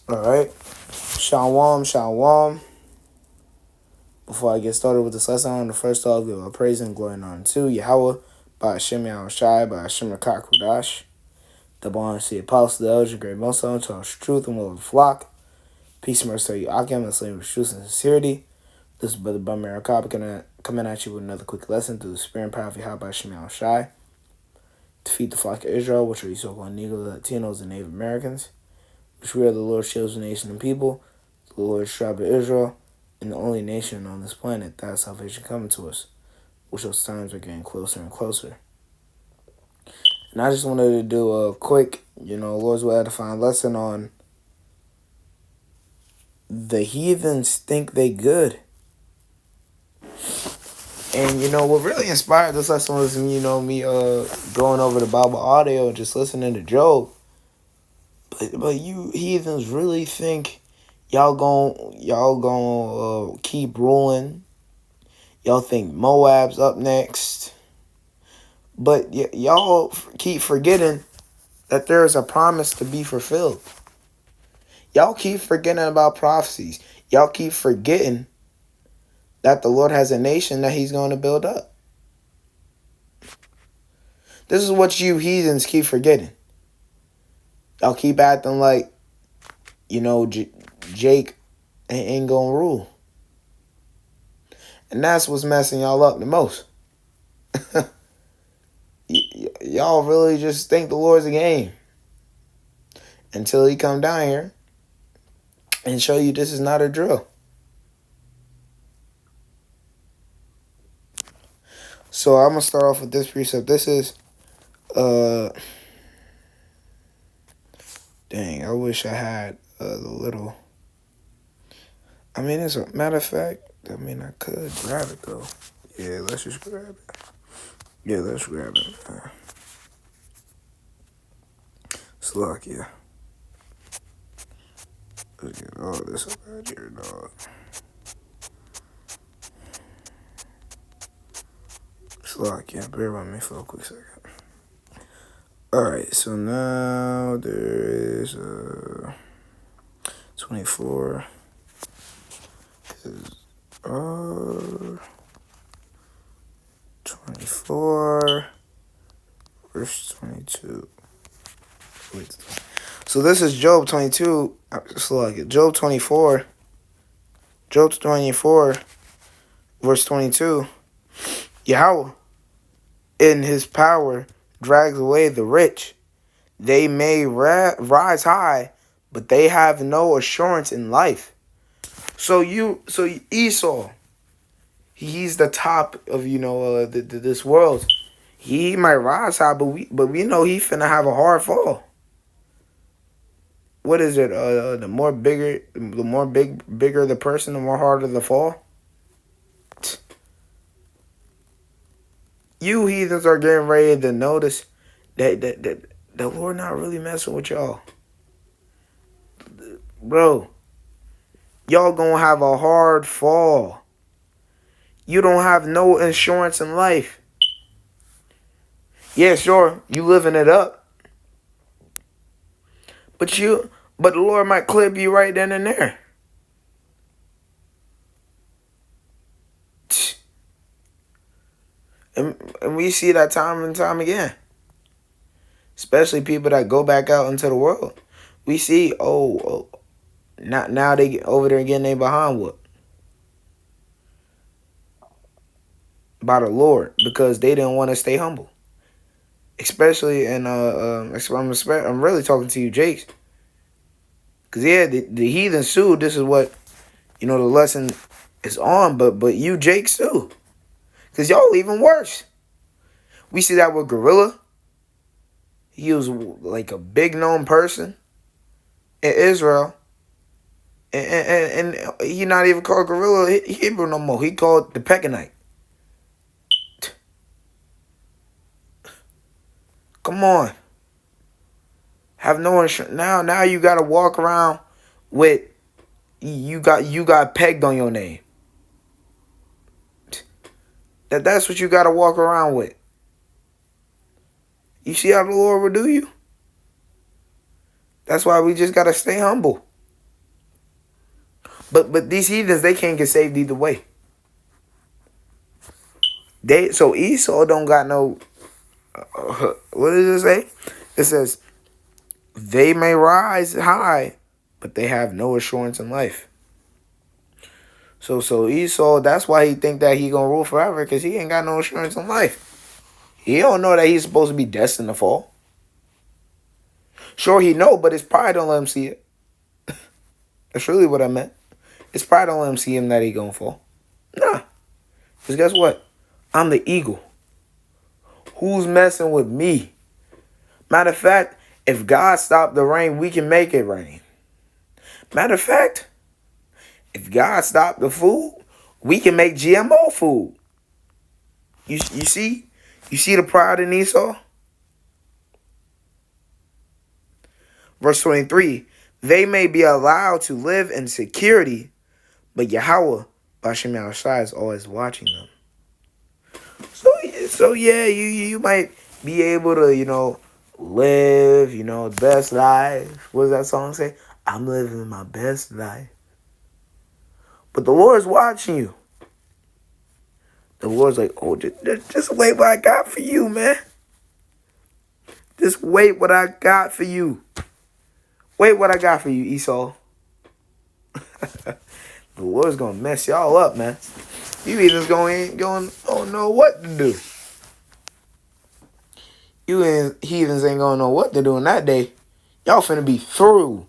All right. Shalom, shalom. Before I get started with this lesson, I want to first off give a praise and glory and honor to Yahweh, by Hashem Yahushai, by Hashem Rakak Hudash, the born to the apostle, the elder, great most of to our truth and will of the flock. Peace and mercy to you, Akim, and slave with truth and sincerity. This is Brother Bummer coming at you with another quick lesson through the spirit and power of Yahweh by Hashem Yahushai. Defeat the flock of Israel, which are the so-called Negro, Latinos, and Native Americans, which we are the Lord's chosen nation and people, the Lord's tribe of Israel, and the only nation on this planet that has salvation coming to us, which those times are getting closer and closer. And I just wanted to do a quick, Lord's will edifying lesson on the heathens think they good. And, what really inspired this lesson was, me going over the Bible audio and just listening to Job. But you heathens really think y'all gon' keep ruling? Y'all think Moab's up next? But y'all keep forgetting that there is a promise to be fulfilled. Y'all keep forgetting about prophecies. Y'all keep forgetting that the Lord has a nation that he's going to build up. This is what you heathens keep forgetting. Y'all keep acting like, Jake ain't going to rule. And that's what's messing y'all up the most. Y'all really just think the Lord's a game until he come down here and show you this is not a drill. So I'm going to start off with this precept. This is, dang, I wish I had the little, as a matter of fact, I could grab it though. Yeah, let's just grab it. Yeah, let's grab it. Slovakia. Let's get all this up out here, dog. Slovakia, bear with me for a quick second. Alright, so now there is 24. 24 verse 22. Wait. So this is Job 22. Job 24. Job 24 verse 22. Yahweh in his power drags away the rich. They may rise high, but they have no assurance in life. So Esau, he's the top of this world. He might rise high, but we know he finna have a hard fall. What is it? The bigger the person, the more harder the fall. You heathens are getting ready to notice that the Lord not really messing with y'all, bro. Y'all gonna have a hard fall. You don't have no insurance in life. Yeah, sure, you living it up. But the Lord might clip you right then and there. And we see that time and time again. Especially people that go back out into the world. We see, now they get over there getting they behind whooped by the Lord because they didn't want to stay humble. Especially in I'm really talking to you, Jakes. Cause the heathen sued. This is what the lesson is on. But you Jakes too, cause y'all even worse. We see that with Gorilla. He was like a big known person in Israel, and he not even called Gorilla Hebrew no more. He called the Pechanite. Come on. Have no insurance. Now you gotta walk around with you got pegged on your name. That's what you gotta walk around with. You see how the Lord will do you? That's why we just gotta stay humble. But these heathens, they can't get saved either way. So Esau don't got no. What does it say? It says they may rise high, but they have no assurance in life. So Esau, that's why he think that he gonna rule forever, because he ain't got no assurance in life. He don't know that he's supposed to be destined to fall. Sure, he know, but his pride don't let him see it. That's really what I meant. His pride don't let him see him that he gonna fall. Nah. Because guess what? I'm the eagle. Who's messing with me? Matter of fact, if God stopped the rain, we can make it rain. Matter of fact, if God stopped the food, we can make GMO food. You see? You see the pride in Esau? Verse 23, they may be allowed to live in security, but Yahweh, Bashem Yahushua, is always watching them. So yeah, you might be able to, live, the best life. What does that song say? I'm living my best life. But the Lord's watching you. The Lord's like, oh, just wait what I got for you, man. Just wait what I got for you. Wait what I got for you, Esau. The Lord's going to mess y'all up, man. You either going, don't know what to do. You heathens ain't going to know what to do in that day. Y'all finna be through.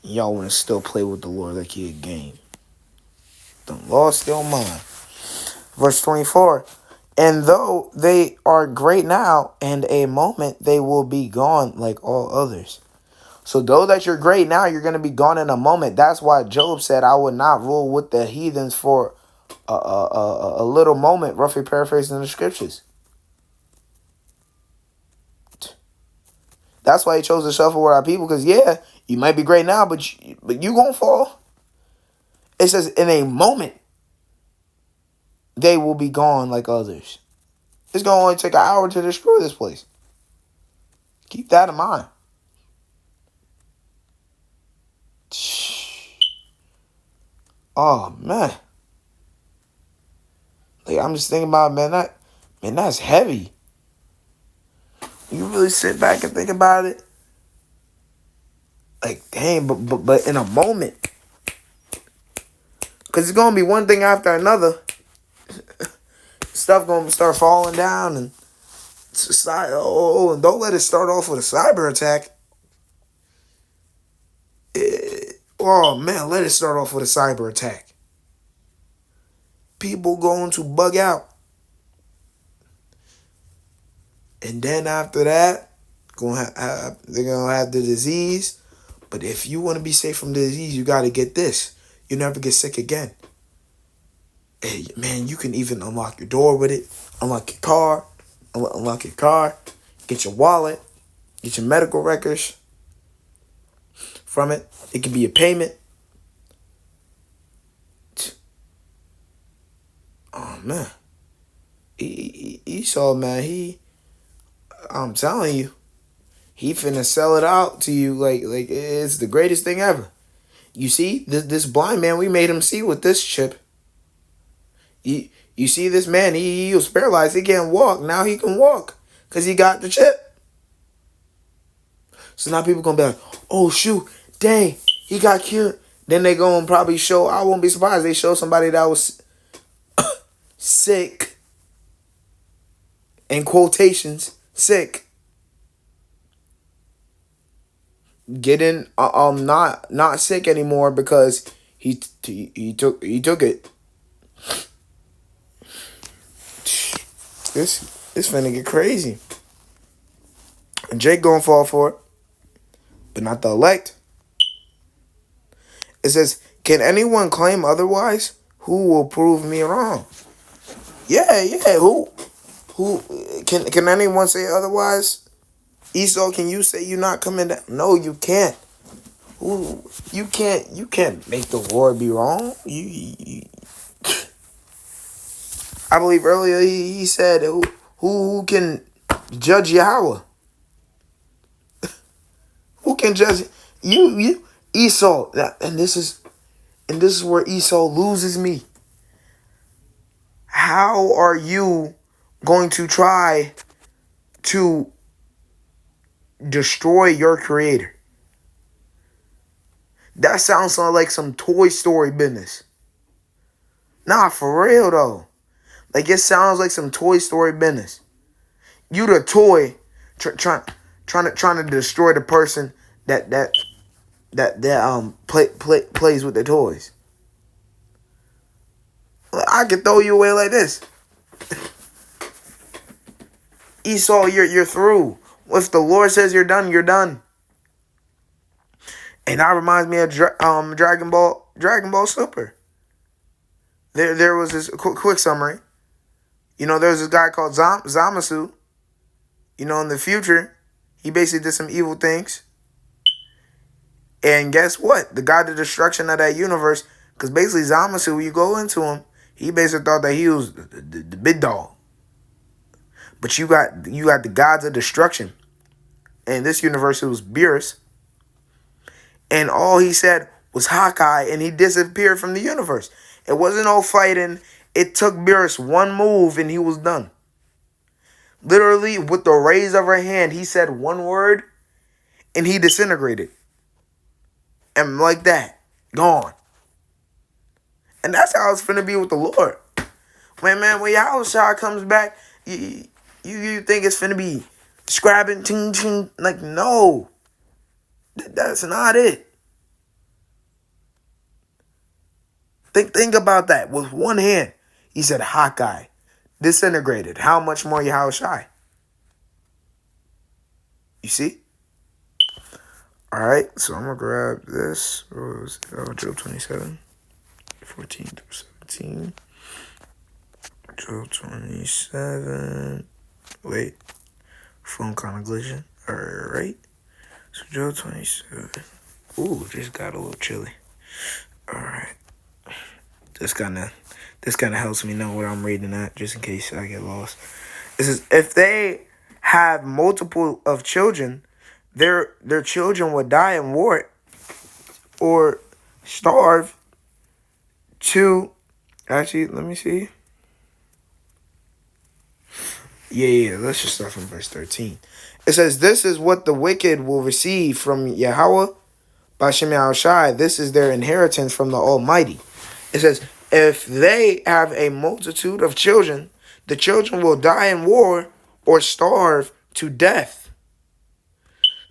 Y'all want to still play with the Lord like he a game. The law still mine. Verse 24. And though they are great now, in a moment they will be gone like all others. So though that you're great now, you're going to be gone in a moment. That's why Job said, I would not rule with the heathens for a little moment, roughly paraphrasing the scriptures. That's why he chose to suffer with our people, because yeah, you might be great now, but you gonna fall. It says in a moment they will be gone like others. It's gonna only take an hour to destroy this place. Keep that in mind. Oh man. Like I'm just thinking about that's heavy. You really sit back and think about it. Like, dang, but in a moment. Because it's going to be one thing after another. Stuff going to start falling down. And don't let it start off with a cyber attack. Oh, man, let it start off with a cyber attack. People going to bug out. And then after that, they're going to have the disease. But if you want to be safe from the disease, you got to get this. You never get sick again. Hey, man, you can even unlock your door with it. Unlock your car. Get your wallet. Get your medical records from it. It can be a payment. Oh, man. Esau, man, I'm telling you, he finna sell it out to you like it's the greatest thing ever. You see, this blind man, we made him see with this chip. You see this man, he was paralyzed. He can't walk. Now he can walk because he got the chip. So now people going to be like, oh, shoot, dang, he got cured. Then they going to probably show, I won't be surprised, they show somebody that was sick, in quotations, sick, getting not sick anymore because he took it. This finna get crazy. And Jake gonna fall for it, but not the elect. It says, can anyone claim otherwise? Who will prove me wrong? Yeah. Who can anyone say otherwise? Esau, can you say you're not coming down? No, you can't. You can't make the Lord be wrong. I believe earlier he said, who can judge Yahweh? Who can judge? You Esau, and this is where Esau loses me. How are you going to try to destroy your creator? That sounds like some Toy Story business. Nah, for real though. Like it sounds like some Toy Story business. You the toy trying to destroy the person that plays with the toys. I can throw you away like this. Esau, you're through. If the Lord says you're done, you're done. And that reminds me of Dragon Ball Super. There was this quick summary. You know, there's this guy called Zamasu. You know, in the future, he basically did some evil things. And guess what? The god of destruction of that universe, because basically Zamasu, when you go into him, he basically thought that he was the big dog. But you got the gods of destruction. And this universe, it was Beerus. And all he said was Hawkeye, and he disappeared from the universe. It wasn't no fighting. It took Beerus one move, and he was done. Literally, with the raise of her hand, he said one word, and he disintegrated. And like that, gone. And that's how it's finna be with the Lord. When Yahushua comes back, you think it's finna be scrabbing, ting, ting. Like, no. That's not it. Think about that. With one hand, he said Hawkeye, disintegrated. How much more Yahushua? You see? All right, so I'm going to grab this. Job 27, 14 through 17. Job 27. Wait. Phone kind of glitching. All right. So Job 27. Ooh, just got a little chilly. All right. This kind of helps me know what I'm reading at, just in case I get lost. It says, if they have multiple of children, their children will die in war or starve to... Actually, let me see. Yeah, let's just start from verse 13. It says, this is what the wicked will receive from Yahweh, Bashem Yahushai. This is their inheritance from the Almighty. It says, if they have a multitude of children, the children will die in war or starve to death.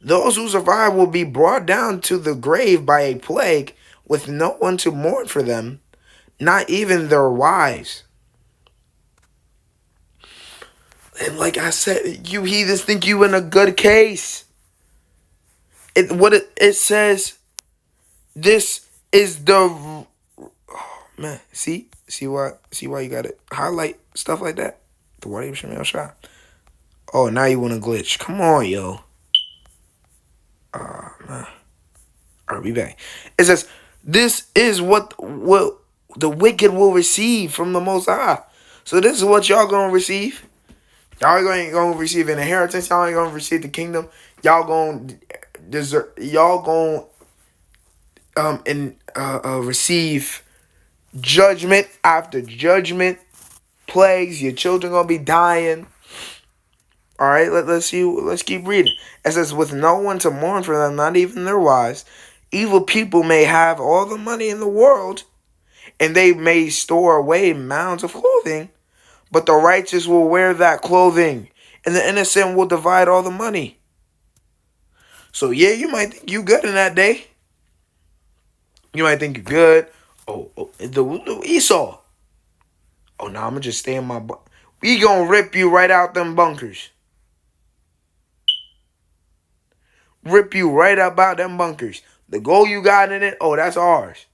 Those who survive will be brought down to the grave by a plague with no one to mourn for them, not even their wives. And like I said, you heathens think you in a good case. It says, this is the... Oh, man, see why you gotta highlight stuff like that? The word of Shemel Shah. Oh, now you want to glitch. Come on, yo. Man. Alright, we back. It says, this is what the wicked will receive from the Most High. So this is what y'all gonna receive. Y'all ain't gonna receive an inheritance. Y'all ain't gonna receive the kingdom. Y'all gonna deserve. Y'all gonna receive judgment after judgment, plagues. Your children gonna be dying. All right, let's see. Let's keep reading. It says, with no one to mourn for them, not even their wives, evil people may have all the money in the world, and they may store away mounds of clothing, but the righteous will wear that clothing, and the innocent will divide all the money. So yeah, you might think you good in that day. You might think you're good. The Esau. Oh, no, I'm gonna just stay in my. We gonna rip you right out them bunkers. Rip you right up out them bunkers. The gold you got in it, oh, that's ours.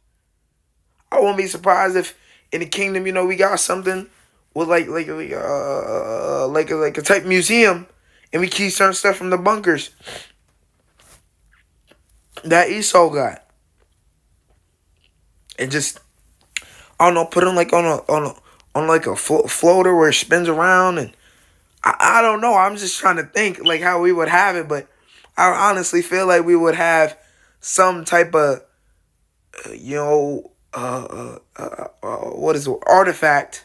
I won't be surprised if in the kingdom, we got something with like a type museum, and we keep certain stuff from the bunkers that Esau got, and just I don't know, put them like on like a floater where it spins around, and I don't know. I'm just trying to think like how we would have it, but I honestly feel like we would have some type of, what is it, artifact,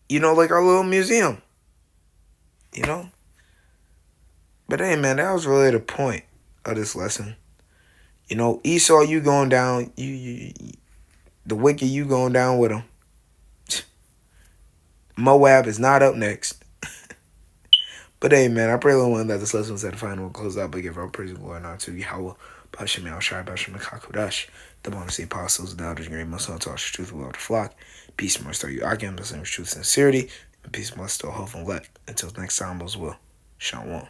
like our little museum, you know? But hey, man, that was really the point of this lesson. Esau, you going down, the wicked, you going down with him. Moab is not up next. But hey, man, I pray Lord that this lesson was edifying. We'll close out by giving our praise and glory and honor to Yahweh, Bashem Yahushai, Bashem Kakudash, the bonus the apostles, the elders, great most to us, truth, will of the flock. Peace, and restore you again, blessing with truth, sincerity, and peace, must still hope and let. Until next time, as well. Shalom.